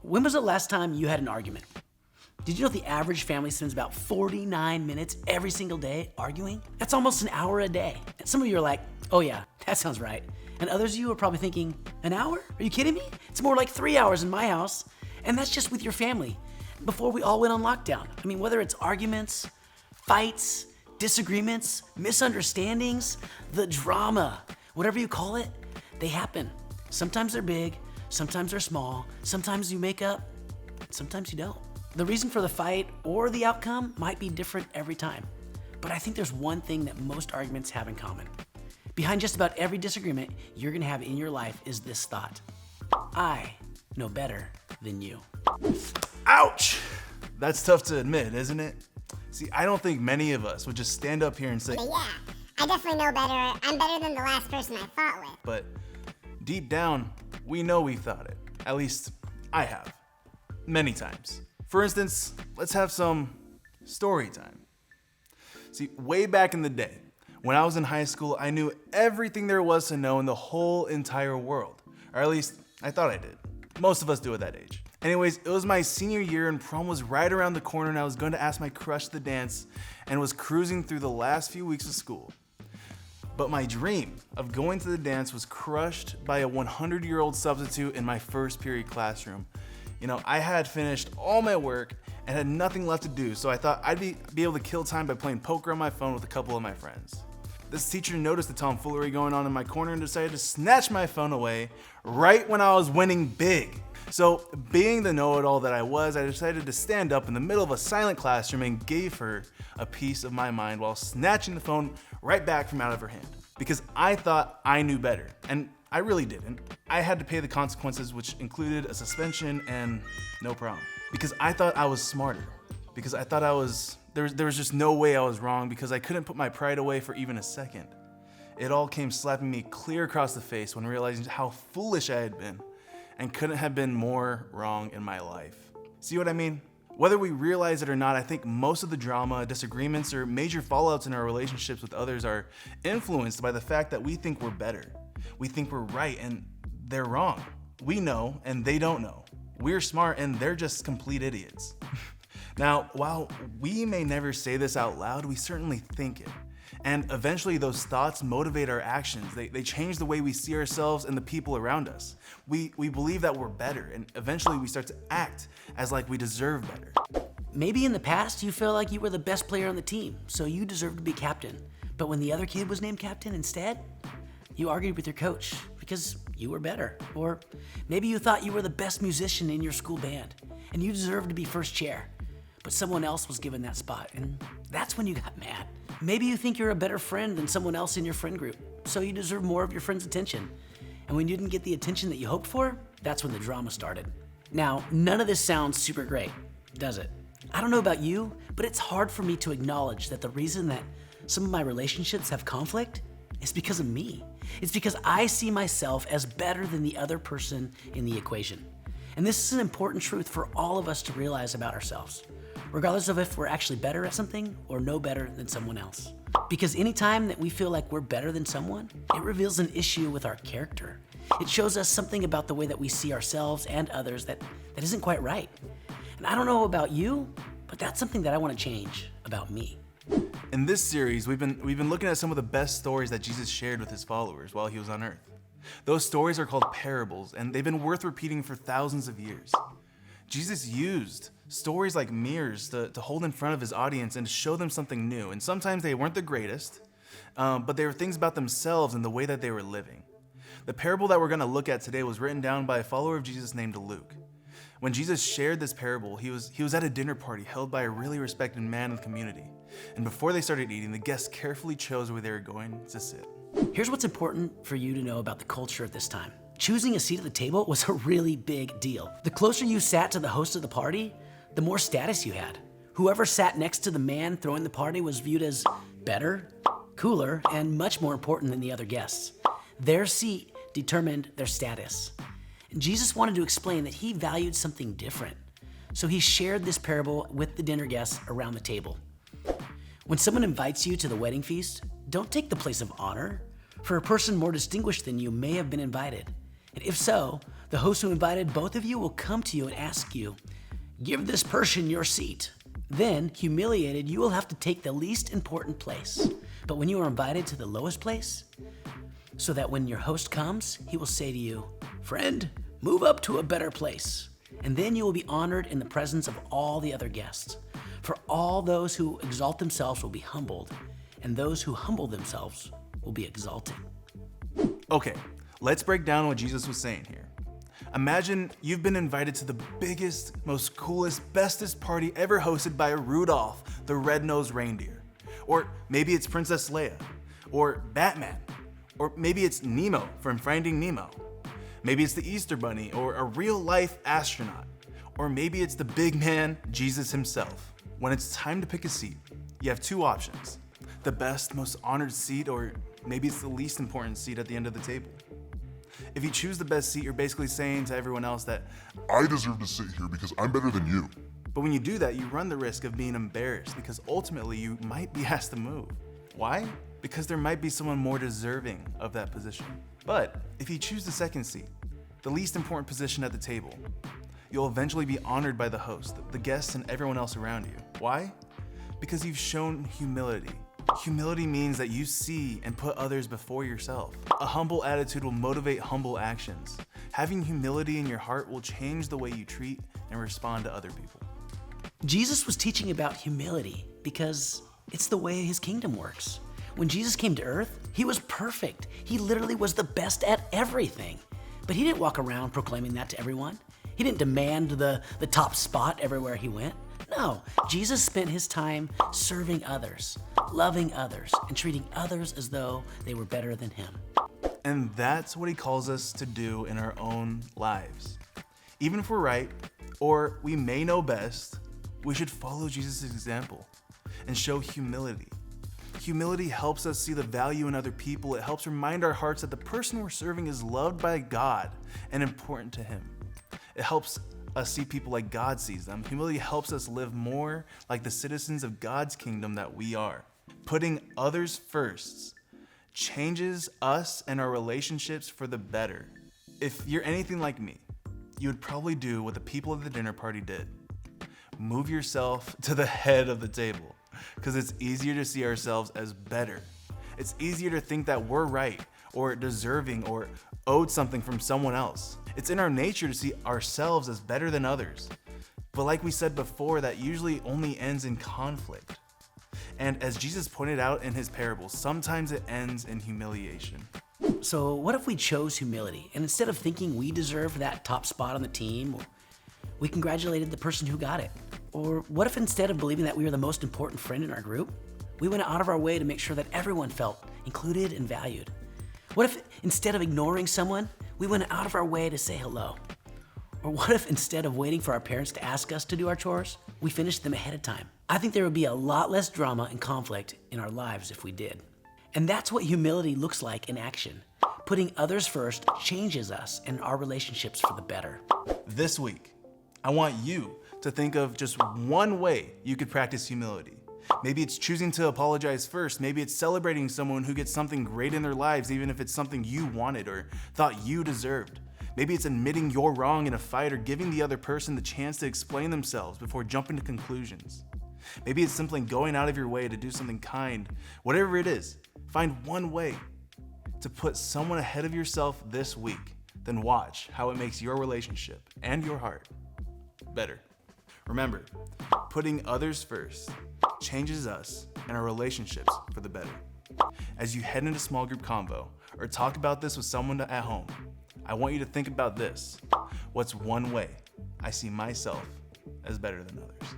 When was the last time you had an argument? Did you know the average family spends about 49 minutes every single day arguing? That's almost an hour a day. And some of you are like, oh yeah, that sounds right. And others of you are probably thinking, an hour? Are you kidding me? It's more like 3 hours in my house. And that's just with your family. Before we all went on lockdown. I mean, whether it's arguments, fights, disagreements, misunderstandings, the drama, whatever you call it, they happen. Sometimes they're big, sometimes they're small, sometimes you make up, sometimes you don't. The reason for the fight or the outcome might be different every time. But I think there's one thing that most arguments have in common. Behind just about every disagreement you're gonna have in your life is this thought: I know better than you. Ouch! That's tough to admit, isn't it? See, I don't think many of us would just stand up here and say, But yeah, I definitely know better. I'm better than the last person I fought with. but deep down, we know we've thought it. At least I have. Many times. For instance, let's have some story time. See, way back in the day, when I was in high school, I knew everything there was to know in the whole entire world. Or at least, I thought I did. Most of us do at that age. Anyways, it was my senior year and prom was right around the corner and I was going to ask my crush to dance and was cruising through the last few weeks of school. But my dream of going to the dance was crushed by a 100-year-old substitute in my first period classroom. You know, I had finished all my work and had nothing left to do, so I thought I'd be able to kill time by playing poker on my phone with a couple of my friends. This teacher noticed the tomfoolery going on in my corner and decided to snatch my phone away right when I was winning big. So, being the know-it-all that I was, I decided to stand up in the middle of a silent classroom and gave her a piece of my mind while snatching the phone right back from out of her hand. Because I thought I knew better, and I really didn't. I had to pay the consequences, which included a suspension and no problem. Because I thought I was smarter. Because I thought there was just no way I was wrong, because I couldn't put my pride away for even a second. It all came slapping me clear across the face when realizing how foolish I had been and couldn't have been more wrong in my life. See what I mean? Whether we realize it or not, I think most of the drama, disagreements, or major fallouts in our relationships with others are influenced by the fact that we think we're better. We think we're right and they're wrong. We know and they don't know. We're smart and they're just complete idiots. Now, while we may never say this out loud, we certainly think it. And eventually those thoughts motivate our actions. They change the way we see ourselves and the people around us. We believe that we're better, and eventually we start to act as like we deserve better. Maybe in the past you felt like you were the best player on the team, so you deserved to be captain. But when the other kid was named captain instead, you argued with your coach because you were better. Or maybe you thought you were the best musician in your school band and you deserved to be first chair, but someone else was given that spot, and that's when you got mad. Maybe you think you're a better friend than someone else in your friend group, so you deserve more of your friend's attention. And when you didn't get the attention that you hoped for, that's when the drama started. Now, none of this sounds super great, does it? I don't know about you, but it's hard for me to acknowledge that the reason that some of my relationships have conflict is because of me. It's because I see myself as better than the other person in the equation. And this is an important truth for all of us to realize about ourselves, regardless of if we're actually better at something or no better than someone else. Because anytime that we feel like we're better than someone, it reveals an issue with our character. It shows us something about the way that we see ourselves and others that isn't quite right. And I don't know about you, but that's something that I want to change about me. In this series, we've been looking at some of the best stories that Jesus shared with his followers while he was on earth. Those stories are called parables, and they've been worth repeating for thousands of years. Jesus used stories like mirrors to hold in front of his audience and to show them something new. And sometimes they weren't the greatest, but they were things about themselves and the way that they were living. The parable that we're going to look at today was written down by a follower of Jesus named Luke. When Jesus shared this parable, he was at a dinner party held by a really respected man in the community. And before they started eating, the guests carefully chose where they were going to sit. Here's what's important for you to know about the culture at this time. Choosing a seat at the table was a really big deal. The closer you sat to the host of the party, the more status you had. Whoever sat next to the man throwing the party was viewed as better, cooler, and much more important than the other guests. Their seat determined their status. And Jesus wanted to explain that he valued something different. So he shared this parable with the dinner guests around the table. When someone invites you to the wedding feast, don't take the place of honor, for a person more distinguished than you may have been invited. And if so, The host who invited both of you will come to you and ask you, "Give this person your seat." Then, humiliated, you will have to take the least important place. But when you are invited to the lowest place, so that when your host comes, he will say to you, "Friend, move up to a better place." And then you will be honored in the presence of all the other guests. For all those who exalt themselves will be humbled, and those who humble themselves will be exalted. Okay, let's break down what Jesus was saying here. Imagine you've been invited to the biggest, most coolest, bestest party ever hosted by Rudolph, the red-nosed reindeer. Or maybe it's Princess Leia, or Batman, or maybe it's Nemo from Finding Nemo. Maybe it's the Easter Bunny, or a real-life astronaut. Or maybe it's the big man, Jesus himself. When it's time to pick a seat, you have two options. The best, most honored seat, or maybe it's the least important seat at the end of the table. If you choose the best seat, you're basically saying to everyone else that, I deserve to sit here because I'm better than you. but when you do that, you run the risk of being embarrassed because ultimately you might be asked to move. Why? Because there might be someone more deserving of that position. But if you choose the second seat, the least important position at the table, you'll eventually be honored by the host, the guests, and everyone else around you. Why? Because you've shown humility. Humility means that you see and put others before yourself. A humble attitude will motivate humble actions. Having humility in your heart will change the way you treat and respond to other people. Jesus was teaching about humility because it's the way his kingdom works. When Jesus came to earth, he was perfect. He literally was the best at everything. But he didn't walk around proclaiming that to everyone. He didn't demand the top spot everywhere he went. No, Jesus spent his time serving others, loving others, and treating others as though they were better than him. And that's what he calls us to do in our own lives. Even if we're right, or we may know best, we should follow Jesus' example and show humility. Humility helps us see the value in other people. It helps remind our hearts that the person we're serving is loved by God and important to him. It helps us see people like God sees them. Humility helps us live more like the citizens of God's kingdom that we are. Putting others first changes us and our relationships for the better. If you're anything like me, you would probably do what the people at the dinner party did. Move yourself to the head of the table, because it's easier to see ourselves as better. It's easier to think that we're right, or deserving, or owed something from someone else. It's in our nature to see ourselves as better than others. But like we said before, that usually only ends in conflict. And as Jesus pointed out in his parables, sometimes it ends in humiliation. So what if we chose humility, and instead of thinking we deserved that top spot on the team, we congratulated the person who got it? Or what if instead of believing that we were the most important friend in our group, we went out of our way to make sure that everyone felt included and valued? What if instead of ignoring someone, we went out of our way to say hello? Or what if instead of waiting for our parents to ask us to do our chores, we finished them ahead of time? I think there would be a lot less drama and conflict in our lives if we did. And that's what humility looks like in action. Putting others first changes us and our relationships for the better. This week, I want you to think of just one way you could practice humility. Maybe it's choosing to apologize first. Maybe it's celebrating someone who gets something great in their lives, even if it's something you wanted or thought you deserved. Maybe it's admitting you're wrong in a fight or giving the other person the chance to explain themselves before jumping to conclusions. Maybe it's simply going out of your way to do something kind. Whatever it is, find one way to put someone ahead of yourself this week. Then watch how it makes your relationship and your heart better. Remember, putting others first changes us and our relationships for the better. As you head into small group convo or talk about this with someone at home, I want you to think about this. What's one way I see myself as better than others?